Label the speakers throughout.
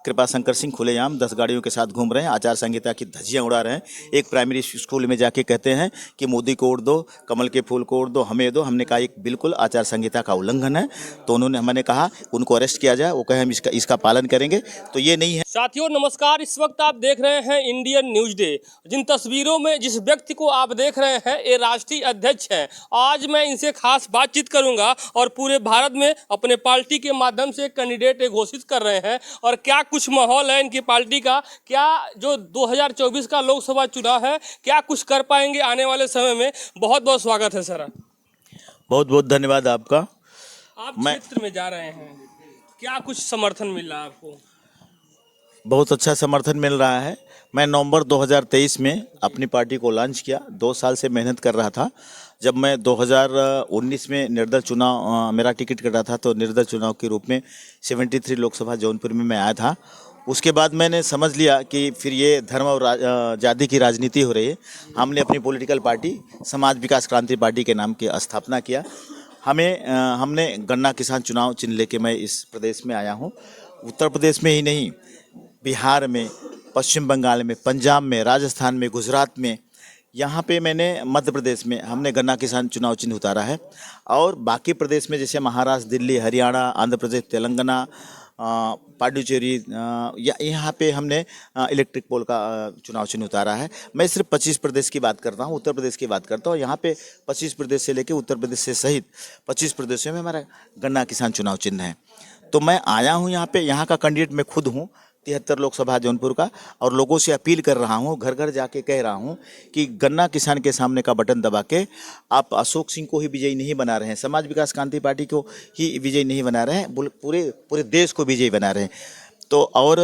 Speaker 1: कृपा शंकर सिंह खुलेआम 10 गाड़ियों के साथ घूम रहे हैं, आचार संहिता की धज्जियां उड़ा रहे हैं। एक प्राइमरी स्कूल में जाके कहते हैं कि मोदी को वोट दो, कमल के फूल को वोट दो, हमें दो। हमने कहा एक बिल्कुल आचार संहिता का उल्लंघन है, तो मैंने कहा उनको अरेस्ट किया जाए। वो कहे हम इसका पालन करेंगे, तो ये नहीं है।
Speaker 2: साथियों नमस्कार, इस वक्त आप देख रहे हैं इंडियन न्यूज डे। जिन तस्वीरों में जिस व्यक्ति को आप देख रहे हैं ये राष्ट्रीय अध्यक्ष हैं। आज मैं इनसे खास बातचीत करूंगा और पूरे भारत में अपने पार्टी के माध्यम से कैंडिडेट घोषित कर रहे हैं और क्या कुछ माहौल है इनकी पार्टी का, क्या जो 2024 का लोकसभा चुनाव है क्या कुछ कर पाएंगे आने वाले समय में। बहुत बहुत स्वागत है सर।
Speaker 1: बहुत बहुत धन्यवाद आपका।
Speaker 2: आप क्षेत्र में जा रहे हैं, क्या कुछ समर्थन मिल रहा है आपको?
Speaker 1: बहुत अच्छा समर्थन मिल रहा है। मैं नवंबर 2023 में अपनी पार्टी को लॉन्च किया। 2 साल से मेहनत कर रहा था। जब मैं 2019 में निर्दल चुनाव, मेरा टिकट कटा था, तो निर्दल चुनाव के रूप में 73 लोकसभा जौनपुर में मैं आया था। उसके बाद मैंने समझ लिया कि फिर ये धर्म और जाति की राजनीति हो रही है। हमने अपनी पॉलिटिकल पार्टी समाज विकास क्रांति पार्टी के नाम की स्थापना किया। हमने गन्ना किसान चुनाव चिन्ह लेके मैं इस प्रदेश में आया हूँ। उत्तर प्रदेश में ही नहीं, बिहार में, पश्चिम बंगाल में, पंजाब में, राजस्थान में, गुजरात में, यहाँ पे मैंने मध्य प्रदेश में हमने गन्ना किसान चुनाव चिन्ह उतारा है। और बाकी प्रदेश में जैसे महाराष्ट्र, दिल्ली, हरियाणा, आंध्र प्रदेश, तेलंगाना, पांडिचेरी, यहाँ पे हमने इलेक्ट्रिक पोल का चुनाव चिन्ह उतारा है। मैं सिर्फ 25 प्रदेश की बात करता हूँ, उत्तर प्रदेश की बात करता हूँ। यहाँ पे 25 प्रदेश से लेके उत्तर प्रदेश से सहित 25 प्रदेशों में हमारा गन्ना किसान चुनाव चिन्ह है। तो मैं आया हूँ यहाँ पे, यहाँ का कैंडिडेट मैं खुद हूँ 73 लोकसभा जौनपुर का, और लोगों से अपील कर रहा हूँ, घर घर जाके कह रहा हूँ कि गन्ना किसान के सामने का बटन दबा के आप अशोक सिंह को ही विजयी नहीं बना रहे हैं, समाज विकास क्रांति पार्टी को ही विजयी नहीं बना रहे हैं, पूरे देश को विजयी बना रहे हैं। तो और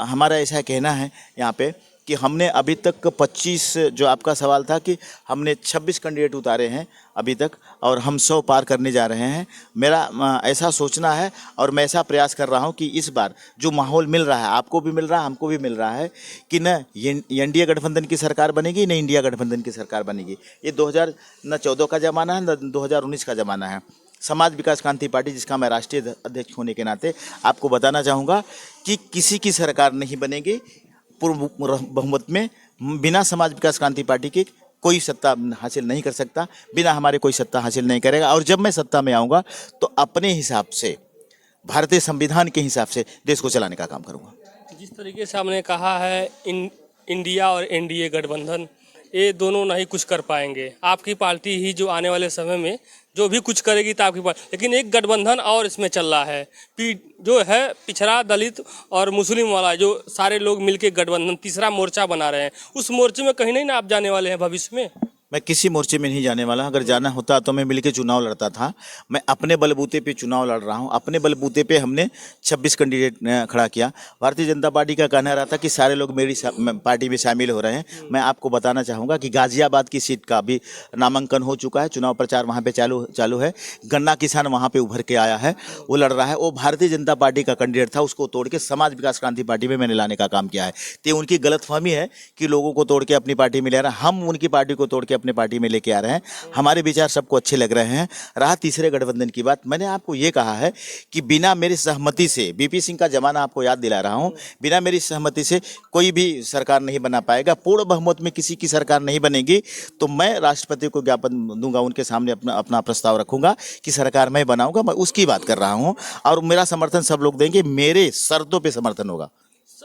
Speaker 1: हमारा ऐसा कहना है यहाँ पे कि हमने अभी तक 25, जो आपका सवाल था कि हमने 26 कैंडिडेट उतारे हैं अभी तक, और हम 100 पार करने जा रहे हैं। मेरा ऐसा सोचना है और मैं ऐसा प्रयास कर रहा हूं कि इस बार जो माहौल मिल रहा है, आपको भी मिल रहा है, हमको भी मिल रहा है, कि न एनडीए गठबंधन की सरकार बनेगी, न इंडिया गठबंधन की सरकार बनेगी। ये 2014 का ज़माना है, न 2019 का ज़माना है। समाज विकास क्रांति पार्टी, जिसका मैं राष्ट्रीय अध्यक्ष होने के नाते आपको बताना चाहूँगा कि किसी की सरकार नहीं बनेगी पूर्ण बहुमत में। बिना समाज विकास क्रांति पार्टी के कोई सत्ता हासिल नहीं कर सकता, बिना हमारे कोई सत्ता हासिल नहीं करेगा। और जब मैं सत्ता में आऊँगा तो अपने हिसाब से, भारतीय संविधान के हिसाब से देश को चलाने का काम करूँगा।
Speaker 2: जिस तरीके से हमने कहा है इंडिया और एनडीए गठबंधन, ये दोनों नहीं कुछ कर पाएंगे। आपकी पार्टी ही जो आने वाले समय में जो भी कुछ करेगी तो आपकी पार्टी, लेकिन एक गठबंधन और इसमें चल रहा है, जो है पिछड़ा, दलित और मुस्लिम वाला, जो सारे लोग मिलके गठबंधन तीसरा मोर्चा बना रहे हैं। उस मोर्चे में कहीं नहीं ना आप जाने वाले हैं भविष्य में?
Speaker 1: मैं किसी मोर्चे में नहीं जाने वाला। अगर जाना होता तो मैं मिलके चुनाव लड़ता था। मैं अपने बलबूते पे चुनाव लड़ रहा हूं। अपने बलबूते पे हमने 26 कैंडिडेट खड़ा किया। भारतीय जनता पार्टी का कहना रहा था कि सारे लोग मेरी पार्टी में शामिल हो रहे हैं। मैं आपको बताना चाहूँगा कि गाजियाबाद की सीट का भी नामांकन हो चुका है, चुनाव प्रचार वहाँ पर चालू है। गन्ना किसान वहाँ पर उभर के आया है, वो लड़ रहा है। वो भारतीय जनता पार्टी का कैंडिडेट था, उसको तोड़ के समाज विकास क्रांति पार्टी में मैंने लाने का काम किया है। तो उनकी गलतफहमी है कि लोगों को तोड़ के अपनी पार्टी में ले रहा है। हम उनकी पार्टी को तोड़ के अपनी पार्टी में लेके आ रहे हैं। हमारे विचार सबको अच्छे लग रहे हैं। रहा तीसरे गठबंधन की बात, मैंने आपको ये कहा है कि बिना मेरी सहमति से, बीपी सिंह का जमाना आपको याद दिला रहा हूं, बिना मेरी सहमति से कोई भी सरकार नहीं बना पाएगा। पूर्ण बहुमत में किसी की सरकार नहीं बनेगी तो मैं राष्ट्रपति को ज्ञापन दूंगा, उनके सामने अपना प्रस्ताव रखूंगा कि सरकार मैं बनाऊंगा। मैं उसकी बात कर रहा हूं और मेरा समर्थन सब लोग देंगे, मेरे शर्तों पर समर्थन होगा।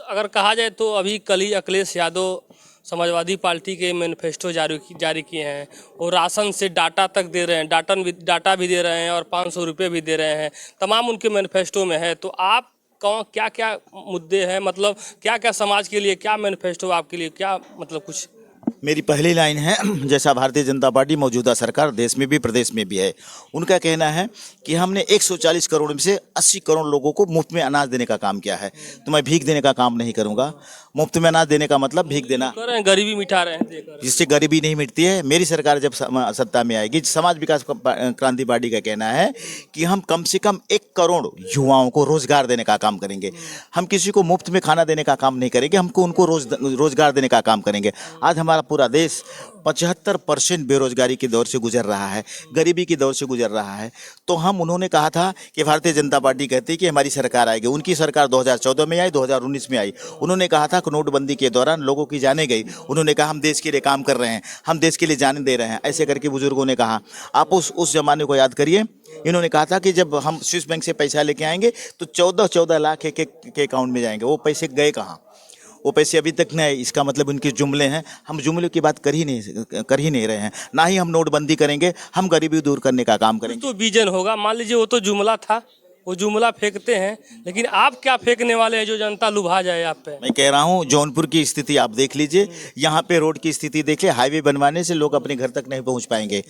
Speaker 2: अगर कहा जाए तो अभी कल ही अखिलेश यादव समाजवादी पार्टी के मैनिफेस्टो जारी किए हैं। वो राशन से डाटा तक दे रहे हैं, डाटा भी दे रहे हैं और 500 रुपये भी दे रहे हैं। तमाम उनके मैनिफेस्टो में है। तो आप क्या क्या मुद्दे हैं, मतलब क्या क्या समाज के लिए, क्या मैनिफेस्टो आपके लिए, क्या मतलब कुछ?
Speaker 1: मेरी पहली लाइन है, जैसा भारतीय जनता पार्टी मौजूदा सरकार देश में भी प्रदेश में भी है, उनका कहना है कि हमने 140 करोड़ में से 80 करोड़ लोगों को मुफ्त में अनाज देने का काम किया है। तो मैं भीख देने का काम नहीं करूंगा। मुफ्त में अनाज देने का मतलब भीख देना,
Speaker 2: गरीबी मिटा रहे हैं,
Speaker 1: जिससे गरीबी नहीं मिटती है। मेरी सरकार जब सत्ता में आएगी, समाज विकास क्रांति पार्टी का कहना है कि हम कम से कम 1 करोड़ युवाओं को रोजगार देने का काम करेंगे। हम किसी को मुफ्त में खाना देने का काम नहीं करेंगे, हमको उनको रोजगार देने का काम करेंगे। आज हमारा पूरा देश 75% बेरोजगारी के दौर से गुजर रहा है, गरीबी के दौर से गुजर रहा है। तो हम उन्होंने कहा था कि भारतीय जनता पार्टी कहती है कि हमारी सरकार आएगी। उनकी सरकार 2014 में आई, 2019 में आई। उन्होंने कहा था कि नोटबंदी के दौरान लोगों की जानें गई। उन्होंने कहा हम देश के लिए काम कर रहे हैं, हम देश के लिए जानें दे रहे हैं, ऐसे करके बुजुर्गों ने कहा। आप उस जमाने को याद करिए। इन्होंने कहा था कि जब हम स्विस बैंक से पैसा लेके आएंगे तो 14 लाख एक के अकाउंट में जाएंगे। वो पैसे गए कहाँ? वो पैसे अभी तक नहीं आए। इसका मतलब उनके जुमले हैं। हम जुमले की बात कर ही नहीं रहे हैं। ना ही हम नोटबंदी करेंगे, हम गरीबी दूर करने का काम करेंगे।
Speaker 2: तो विजन होगा, मान लीजिए वो तो जुमला था, वो जुमला फेंकते हैं, लेकिन आप क्या फेंकने वाले हैं जो जनता लुभा जाए आप पे?
Speaker 1: मैं कह रहा हूँ जौनपुर की स्थिति आप देख लीजिए, यहाँ पे रोड की स्थिति देख लीजिए। हाईवे बनवाने से लोग अपने घर तक नहीं पहुँच पाएंगे।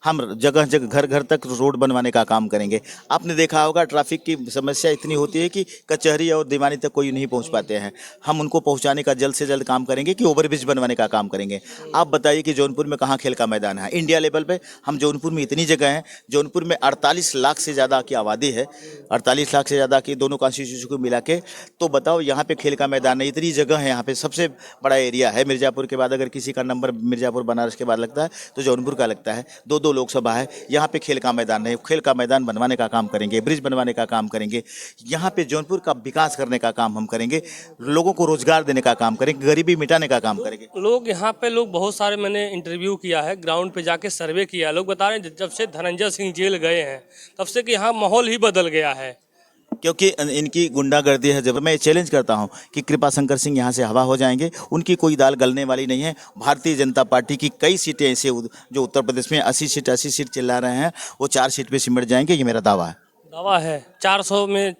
Speaker 1: हम जगह जगह घर घर तक रोड बनवाने का काम करेंगे। आपने देखा होगा ट्रैफिक की समस्या इतनी होती है कि कचहरी और दीवानी तक कोई नहीं पहुंच पाते हैं। हम उनको पहुंचाने का जल्द से जल्द काम करेंगे कि ओवरब्रिज बनवाने का काम करेंगे। आप बताइए कि जौनपुर में कहाँ खेल का मैदान है? इंडिया लेवल पे हम जौनपुर में इतनी जगह है। जौनपुर में 48 लाख से ज़्यादा की आबादी है, 48 लाख से ज़्यादा की दोनों कॉन्स्टिट्यूंसी को मिला के। तो बताओ यहाँ पे खेल का मैदान है, इतनी जगह है। यहाँ पे सबसे बड़ा एरिया है। मिर्ज़ापुर के बाद अगर किसी का नंबर मिर्ज़ापुर बनारस के बाद लगता है तो जौनपुर का लगता है। दो लोकसभा है। यहाँ पे खेल का मैदान है। खेल का मैदान बनवाने का काम करेंगे, ब्रिज बनवाने का काम करेंगे। यहाँ पे जौनपुर का विकास करने का काम हम करेंगे, लोगों को रोजगार देने का काम करेंगे, गरीबी मिटाने का काम करेंगे।
Speaker 2: लोग यहाँ पे लोग बहुत सारे, मैंने इंटरव्यू किया है, ग्राउंड पे जाके सर्वे किया, लोग बता रहे हैं जब से धनंजय सिंह जेल गए हैं तब से कि यहाँ माहौल ही बदल गया है,
Speaker 1: क्योंकि इनकी गुंडागर्दी है। जब मैं चैलेंज करता हूं कि कृपा शंकर सिंह यहां से हवा हो जाएंगे, उनकी कोई दाल गलने वाली नहीं है। भारतीय जनता पार्टी की कई सीटें ऐसे जो उत्तर प्रदेश में 80 सीट चिल्ला रहे हैं, वो 4 सीट पे सिमट जाएंगे। ये मेरा दावा है।
Speaker 2: दावा है 400 में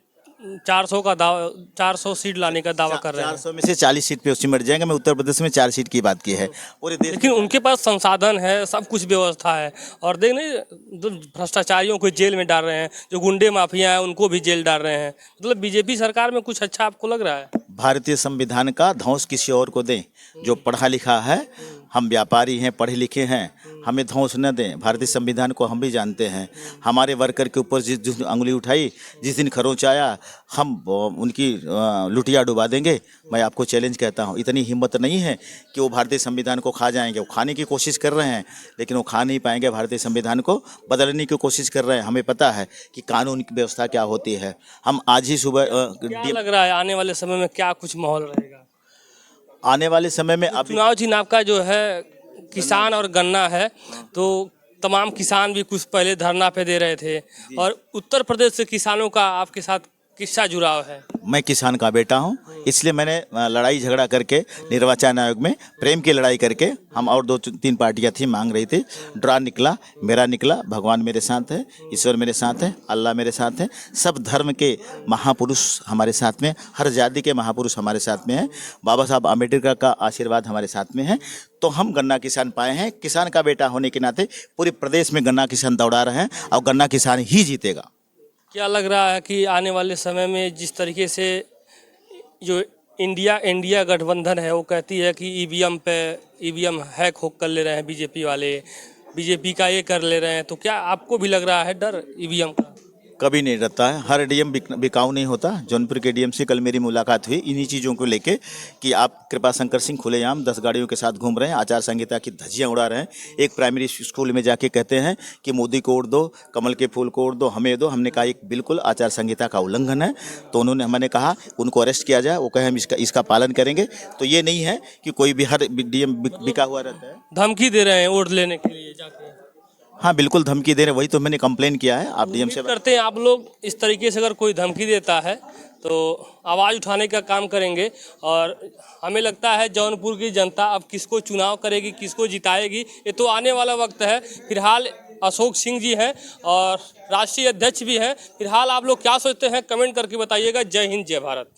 Speaker 2: 400 का दावा, 400 सीट लाने का दावा कर रहे हैं।
Speaker 1: 400 में से 40 सीट पे सिमट जाएंगे। मैं उत्तर प्रदेश में 4 सीट की बात की है पूरे देश।
Speaker 2: लेकिन उनके पास संसाधन है, सब कुछ व्यवस्था है, और देख नहीं भ्रष्टाचारियों को जेल में डाल रहे हैं, जो गुंडे माफिया हैं उनको भी जेल डाल रहे हैं। मतलब बीजेपी सरकार में कुछ अच्छा आपको लग रहा है?
Speaker 1: भारतीय संविधान का धौंस किसी और को दें जो पढ़ा लिखा है। हम व्यापारी हैं, पढ़े लिखे हैं, हमें धौंस न दें। भारतीय संविधान को हम भी जानते हैं। हमारे वर्कर के ऊपर जिस दिन अंगुली उठाई, जिस दिन खरोंच आया, हम उनकी लुटिया डुबा देंगे। मैं आपको चैलेंज कहता हूं, इतनी हिम्मत नहीं है कि वो भारतीय संविधान को खा जाएंगे। वो खाने की कोशिश कर रहे हैं लेकिन वो खा नहीं पाएंगे। भारतीय संविधान को बदलने की कोशिश कर रहे हैं। हमें पता है कि कानून की व्यवस्था क्या होती है। हम आज ही सुबह
Speaker 2: क्या लग रहा है आने वाले समय में क्या कुछ माहौल रहेगा?
Speaker 1: आने वाले समय में अभी
Speaker 2: चुनाव का जो है किसान और गन्ना है, तो तमाम किसान भी कुछ पहले धरना पे दे रहे थे, और उत्तर प्रदेश से किसानों का आपके साथ किसका जुड़ाव है?
Speaker 1: मैं किसान का बेटा हूं, इसलिए मैंने लड़ाई झगड़ा करके निर्वाचन आयोग में प्रेम की लड़ाई करके, हम और 2-3 पार्टियां थी मांग रही थी, ड्रा निकला, मेरा निकला। भगवान मेरे साथ है, ईश्वर मेरे साथ है, अल्लाह मेरे साथ है। सब धर्म के महापुरुष हमारे साथ में, हर जाति के महापुरुष हमारे साथ में हैं। बाबा साहब आम्बेडकर का आशीर्वाद हमारे साथ में है। तो हम गन्ना किसान पाए हैं। किसान का बेटा होने के नाते पूरे प्रदेश में गन्ना किसान दौड़ा रहे हैं और गन्ना किसान ही जीतेगा।
Speaker 2: क्या लग रहा है कि आने वाले समय में जिस तरीके से जो इंडिया गठबंधन है वो कहती है कि ईवीएम हैक हो कर ले रहे हैं बीजेपी वाले, बीजेपी का ये कर ले रहे हैं, तो क्या आपको भी लग रहा है डर ईवीएम का?
Speaker 1: कभी नहीं रहता है। हर डीएम बिकाऊ नहीं होता। जौनपुर के डीएम से कल मेरी मुलाकात हुई इन्हीं चीज़ों को लेके कि आप कृपा शंकर सिंह खुलेआम 10 गाड़ियों के साथ घूम रहे हैं, आचार संहिता की धज्जियां उड़ा रहे हैं। एक प्राइमरी स्कूल में जाके कहते हैं कि मोदी को उड़ दो, कमल के फूल को उड़ दो, हमें दो। हमने कहा एक बिल्कुल आचार संहिता का उल्लंघन है। तो मैंने कहा उनको अरेस्ट किया जाए। वो कहे हम इसका पालन करेंगे। तो ये नहीं है कि कोई भी हर डीएम बिका हुआ रहता है।
Speaker 2: धमकी दे रहे हैं वोट लेने के लिए जाके?
Speaker 1: हाँ बिल्कुल धमकी दे रहे हैं। वही तो मैंने कंप्लेन किया है। आप डीएम से
Speaker 2: करते हैं आप लोग इस तरीके से, अगर कोई धमकी देता है तो आवाज़ उठाने का काम करेंगे। और हमें लगता है जौनपुर की जनता अब किसको चुनाव करेगी, किसको जिताएगी, ये तो आने वाला वक्त है। फिलहाल अशोक सिंह जी हैं और राष्ट्रीय अध्यक्ष भी हैं। फिलहाल आप लोग क्या सोचते हैं कमेंट करके बताइएगा। जय हिंद, जय भारत।